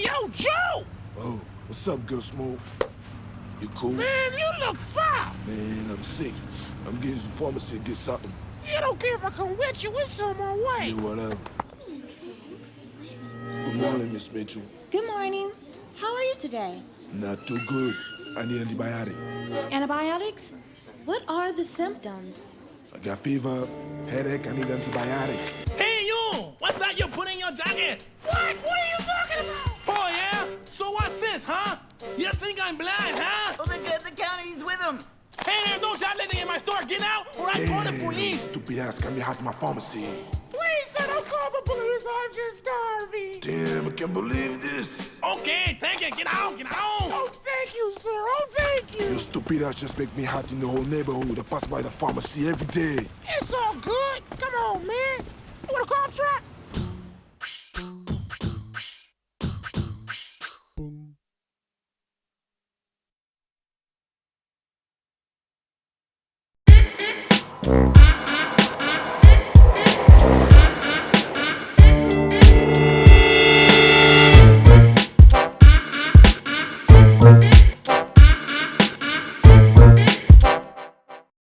yo, Joe! Oh, what's up, Girl Smoke? You cool? Man, you look foul! Man, I'm sick. I'm getting to the pharmacy to get something. You don't care if I come with you, it's on my way. Yeah, whatever. Good morning, Miss Mitchell. Good morning. How are you today? Not too good. I need antibiotic. Antibiotics? What are the symptoms? I got fever, headache, I need antibiotic. Hey, you! What's that you put in your jacket? What? What are you talking about? Oh, yeah? So what's this, huh? You think I'm blind, huh? Oh, the guy at the counter, he's with him. Hey, there's no shot letting in my store. Get out, or I call the police. Stupid ass got me out of my pharmacy. Please, sir, don't call the police. I'm just starving. Damn, I can't believe this. Okay, thank you. Get out, get out. Oh, thank you, sir. Oh, thank you. You stupid ass just make me hot in the whole neighborhood. I pass by the pharmacy every day. It's all good. Come on, man. You want a cough drop? Boom.